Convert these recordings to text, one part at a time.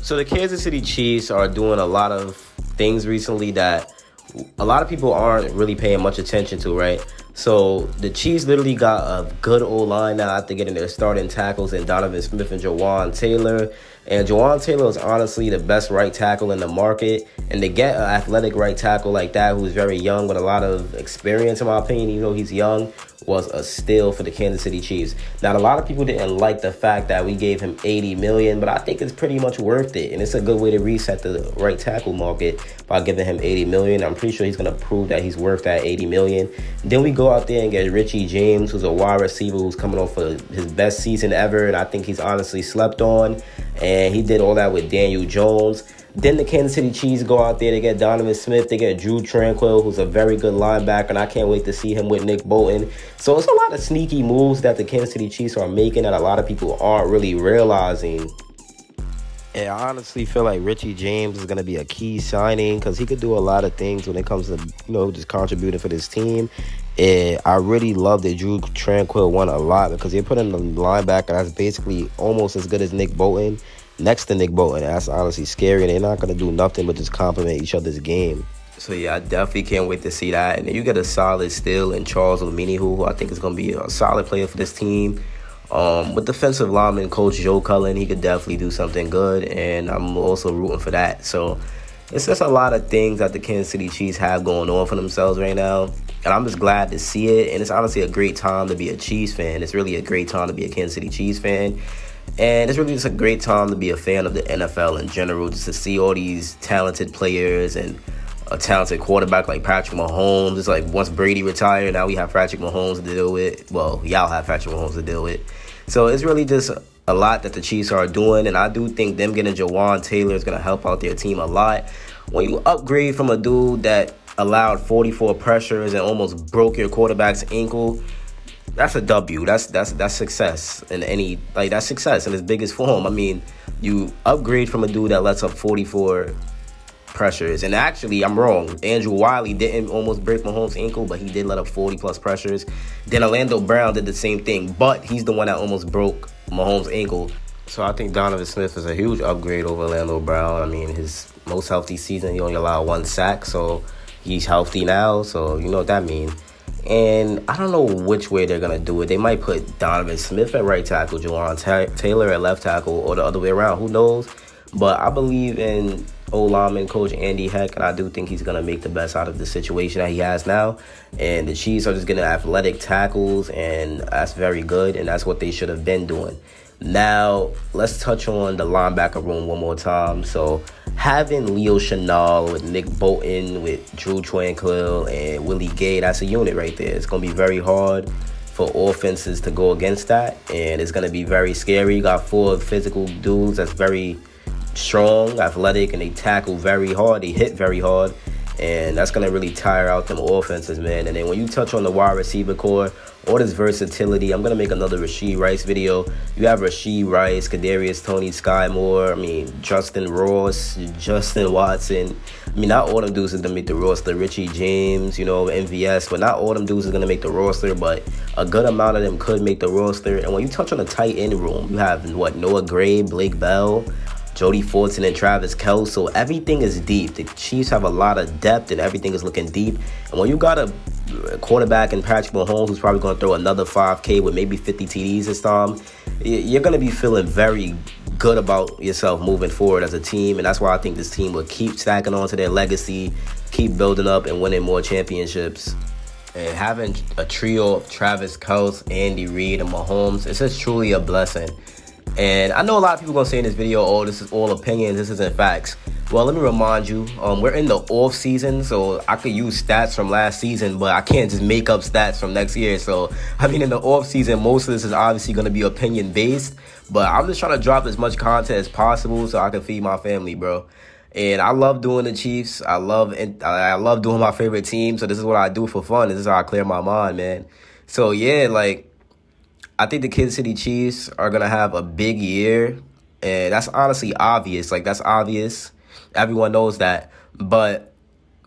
So the Kansas City Chiefs are doing a lot of things recently that a lot of people aren't really paying much attention to, right? So the Chiefs literally got a good O-line now after getting their starting tackles in Donovan Smith and Jawan Taylor. And Jawan Taylor is honestly the best right tackle in the market. And to get an athletic right tackle like that, who's very young with a lot of experience, in my opinion, even though he's young, was a steal for the Kansas City Chiefs. Now, a lot of people didn't like the fact that we gave him $80 million, but I think it's pretty much worth it. And it's a good way to reset the right tackle market by giving him $80 million. I'm pretty sure he's going to prove that he's worth that $80 million. Then we go out there and get Richie James, who's a wide receiver who's coming off of his best season ever. And I think he's honestly slept on. And he did all that with Daniel Jones. Then the Kansas City Chiefs go out there to get Donovan Smith. They get Drew Tranquill, who's a very good linebacker, and I can't wait to see him with Nick Bolton. So it's a lot of sneaky moves that the Kansas City Chiefs are making that a lot of people aren't really realizing. And I honestly feel like Richie James is going to be a key signing because he could do a lot of things when it comes to, just contributing for this team. And I really love that Drew Tranquill won a lot because they put in a linebacker that's basically almost as good as Nick Bolton. Next to Nick Bolton, that's honestly scary, and they're not going to do nothing but just complement each other's game. So, yeah, I definitely can't wait to see that. And then you get a solid steal in Charles Omenihu, who I think is going to be a solid player for this team. With defensive lineman coach Joe Cullen, he could definitely do something good, and I'm also rooting for that. So it's just a lot of things that the Kansas City Chiefs have going on for themselves right now, and I'm just glad to see it. And it's honestly a great time to be a Chiefs fan. It's really a great time to be a Kansas City Chiefs fan. And it's really just a great time to be a fan of the NFL in general, just to see all these talented players and a talented quarterback like Patrick Mahomes. It's like once Brady retired, now we have Patrick Mahomes to deal with. Well, y'all have Patrick Mahomes to deal with. So it's really just a lot that the Chiefs are doing, and I do think them getting Jawan Taylor is going to help out their team a lot. When you upgrade from a dude that allowed 44 pressures and almost broke your quarterback's ankle, that's a W. That's success in that's success in its biggest form. I mean, you upgrade from a dude that lets up 44 pressures. And actually, I'm wrong. Andrew Wiley didn't almost break Mahomes' ankle, but he did let up 40-plus pressures. Then Orlando Brown did the same thing, but he's the one that almost broke Mahomes' ankle. So I think Donovan Smith is a huge upgrade over Orlando Brown. I mean, his most healthy season, he only allowed 1 sack, so he's healthy now. So you know what that means. And I don't know which way they're going to do it. They might put Donovan Smith at right tackle, Jawan Taylor at left tackle, or the other way around. Who knows? But I believe in O-lineman coach Andy Heck, and I do think he's going to make the best out of the situation that he has now. And the Chiefs are just getting athletic tackles, and that's very good, and that's what they should have been doing. Now, let's touch on the linebacker room one more time. So, having Leo Chenal with Nick Bolton, with Drew Tranquill, and Willie Gay, that's a unit right there. It's going to be very hard for offenses to go against that, and it's going to be very scary. You got 4 physical dudes that's very strong, athletic, and they tackle very hard. They hit very hard, and that's going to really tire out them offenses, man. And then when you touch on the wide receiver core, all this versatility, I'm going to make another Rashee Rice video. You have Rashee Rice, Kadarius Toney, Sky Moore, Justin Ross, Justin Watson. Not all them dudes is going to make the roster. Richie James, MVS, but not all them dudes is going to make the roster, but a good amount of them could make the roster. And when you touch on the tight end room, you have, Noah Gray, Blake Bell, Jody Fortson, and Travis Kelce. So everything is deep. The Chiefs have a lot of depth, and everything is looking deep. And when you got a quarterback in Patrick Mahomes who's probably going to throw another 5K with maybe 50 TDs this time, you're going to be feeling very good about yourself moving forward as a team. And that's why I think this team will keep stacking on to their legacy, keep building up and winning more championships. And having a trio of Travis Kelce, Andy Reid, and Mahomes, it's just truly a blessing. And I know a lot of people are going to say in this video, oh, this is all opinions, this isn't facts. Well, let me remind you, we're in the off season, so I could use stats from last season, but I can't just make up stats from next year. So, in the off season, most of this is obviously going to be opinion based, but I'm just trying to drop as much content as possible so I can feed my family, bro. And I love doing the Chiefs. I love doing my favorite team. So this is what I do for fun. This is how I clear my mind, man. So yeah, I think the Kansas City Chiefs are going to have a big year. And that's honestly obvious. That's obvious. Everyone knows that. But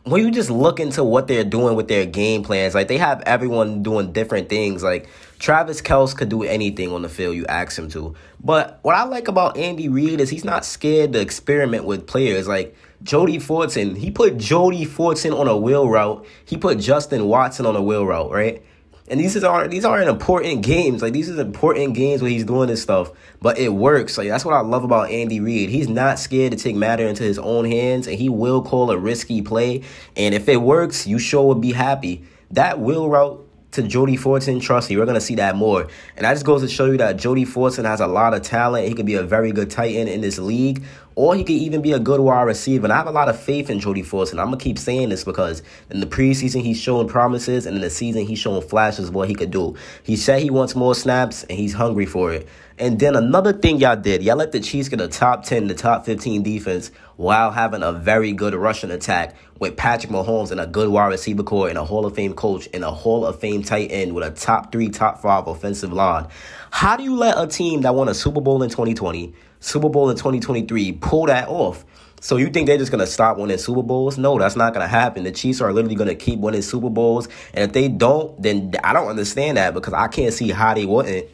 when you just look into what they're doing with their game plans, like they have everyone doing different things. Like Travis Kelce could do anything on the field you ask him to. But what I like about Andy Reid is he's not scared to experiment with players. Like Jody Fortson, he put Jody Fortson on a wheel route. He put Justin Watson on a wheel route, right? And these aren't important games. Like these are important games where he's doing this stuff, but it works. Like that's what I love about Andy Reid. He's not scared to take matter into his own hands, and he will call a risky play. And if it works, you sure would be happy. That wheel route to Jody Fortson, trust me, we're gonna see that more. And that just goes to show you that Jody Fortson has a lot of talent. He could be a very good tight end in this league, or he could even be a good wide receiver. And I have a lot of faith in Jody Fortson. I'm gonna keep saying this because in the preseason he's showing promises, and in the season he's showing flashes of what he could do. He said he wants more snaps, and he's hungry for it. And then another thing y'all did, y'all let the Chiefs get a top 10 to top 15 defense while having a very good rushing attack with Patrick Mahomes and a good wide receiver core and a Hall of Fame coach and a Hall of Fame tight end with a top 3, top 5 offensive line. How do you let a team that won a Super Bowl in 2020, Super Bowl in 2023 pull that off? So you think they're just going to stop winning Super Bowls? No, that's not going to happen. The Chiefs are literally going to keep winning Super Bowls. And if they don't, then I don't understand that because I can't see how they wouldn't.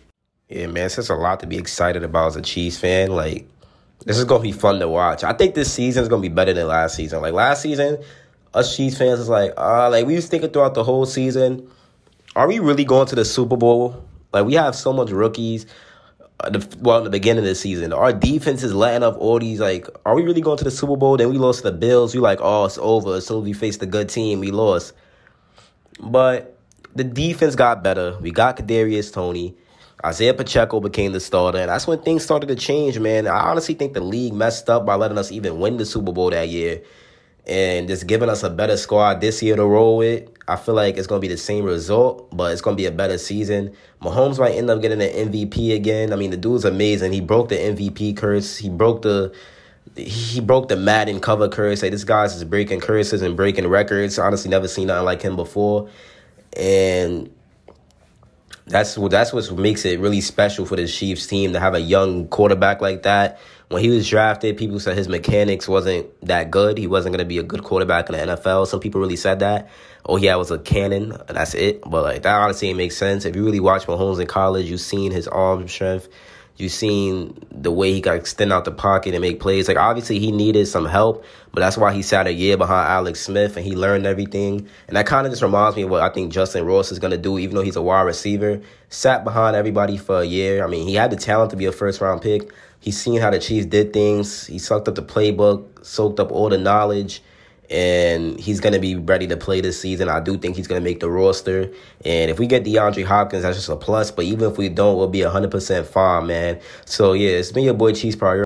Yeah, man, it's just a lot to be excited about as a Chiefs fan. Like, this is going to be fun to watch. I think this season is going to be better than last season. Like, last season, us Chiefs fans is like we was thinking throughout the whole season, are we really going to the Super Bowl? Like, we have so much rookies. In the beginning of the season, our defense is letting up all these, like, are we really going to the Super Bowl? Then we lost to the Bills. We like, oh, it's over. As soon as we faced a good team, we lost. But the defense got better. We got Kadarius Toney. Isaiah Pacheco became the starter, and that's when things started to change, man. I honestly think the league messed up by letting us even win the Super Bowl that year and just giving us a better squad this year to roll with. I feel like it's going to be the same result, but it's going to be a better season. Mahomes might end up getting an MVP again. I mean, the dude's amazing. He broke the MVP curse. He broke the Madden cover curse. Like, this guy's just breaking curses and breaking records. Honestly, never seen nothing like him before. And that's what makes it really special for the Chiefs team to have a young quarterback like that. When he was drafted, people said his mechanics wasn't that good. He wasn't going to be a good quarterback in the NFL. Some people really said that. All he had was a cannon, and that's it. But like that honestly makes sense. If you really watch Mahomes in college, you've seen his arm strength. You've seen the way he got extend out the pocket and make plays. Like, obviously, he needed some help, but that's why he sat a year behind Alex Smith, and he learned everything. And that kind of just reminds me of what I think Justin Ross is going to do, even though he's a wide receiver. Sat behind everybody for a year. I mean, he had the talent to be a first-round pick. He's seen how the Chiefs did things. He sucked up the playbook, soaked up all the knowledge, and he's going to be ready to play this season. I do think he's going to make the roster. And if we get DeAndre Hopkins, that's just a plus. But even if we don't, we'll be 100% fine, man. So, yeah, it's been your boy Chiefs Priority.